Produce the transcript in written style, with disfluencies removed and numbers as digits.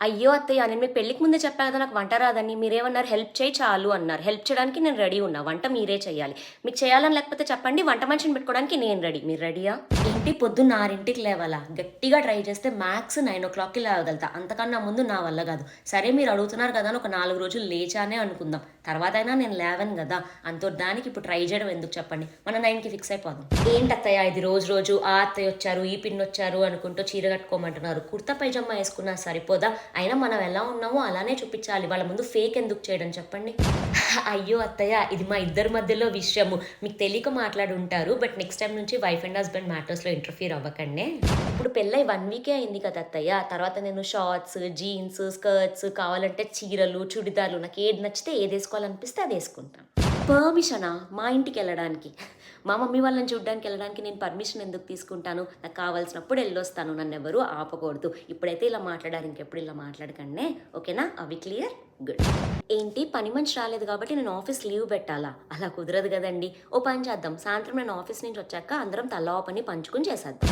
అయ్యో అత్తయ్య! నేను మీకు పెళ్ళికి ముందే చెప్పా కదా నాకు వంట రాదని. మీరేమన్నారు హెల్ప్ చేయి చాలు అన్నారు. హెల్ప్ చేయడానికి నేను రెడీ ఉన్నా. వంట మీరే చేయాలి. మీకు చేయాలని లేకపోతే చెప్పండి. వంట మనిషిని పెట్టుకోవడానికి నేను రెడీ. మీరు రెడీయా? ఏంటి పొద్దున్న 6కి లేవాలా? గట్టిగా ట్రై చేస్తే మ్యాక్స్ 9:00కి లేవగలుగుతా. అంతకన్నా ముందు నా వల్ల గాదు. సరే మీరు అడుగుతున్నారు కదా అని ఒక 4 రోజులు లేచానే అనుకుందాం. తర్వాతైనా నేను లేవను గదా! దానికి ఇప్పుడు ట్రై చేయడం ఎందుకు చెప్పండి. మనం 9కి ఫిక్స్ అయిపోదాం. ఏంటత్తయ్య ఇది రోజు రోజు ఆ అత్తయ్య వచ్చారు, ఈ పిన్నొచ్చారు అనుకుంటూ చీర కట్టుకోమంటున్నారు. కుర్తా పైజామా యేసుకున్నా సరిపోదా? అయినా మనం ఎలా ఉన్నామో అలానే చూపించాలి. వాళ్ళ ముందు ఫేక్ ఎందుకు చేయడం చెప్పండి? అయ్యో అత్తయ్య! ఇది మా ఇద్దరి మధ్యలో విషయము. మీకు తెలియక మాట్లాడుంటారు. బట్ నెక్స్ట్ టైమ్ నుంచి వైఫ్ అండ్ హస్బెండ్ మ్యాటర్స్‌లో ఇంటర్ఫియర్ అవ్వకండే. ఇప్పుడు పెళ్లై 1 వీకే అయింది కదా అత్తయ్య! తర్వాత నేను షార్ట్స్, జీన్స్, స్కర్ట్స్ కావాలంటే చీరలు, చుడిదార్లు నాకేది నచ్చితే ఏదేసుకోవాలనిపిస్తే అదేసుకుంటాను. పర్మిషనా? మా ఇంటికెళ్ళడానికి. మా మమ్మీ వాళ్ళని చూడ్డానికెళ్ళడానికి నేను పర్మిషన్ ఎందుకు తీసుకుంటాను? నాకు కావాల్సినప్పుడు ఎళ్ళొస్తాను. నన్నెవరు ఆపకూడదు. ఇప్పుడైతే ఇలా మాట్లాడారు. ఇంకెప్పుడు ఇలా మాట్లాడకండే. ఓకేనా? అవి క్లియర్? గుడ్. ఏంటి పని మనిషి రాలేదు కాబట్టి నేను ఆఫీస్ లీవ్ పెట్టాలా? అలా కుదరదు గదండీ! ఓ పని చేద్దాం. సాయంత్రం నేను ఆఫీస్ నుంచి వచ్చాక అందరం తలా ఓ పని పంచుకొని చేసేద్దాం.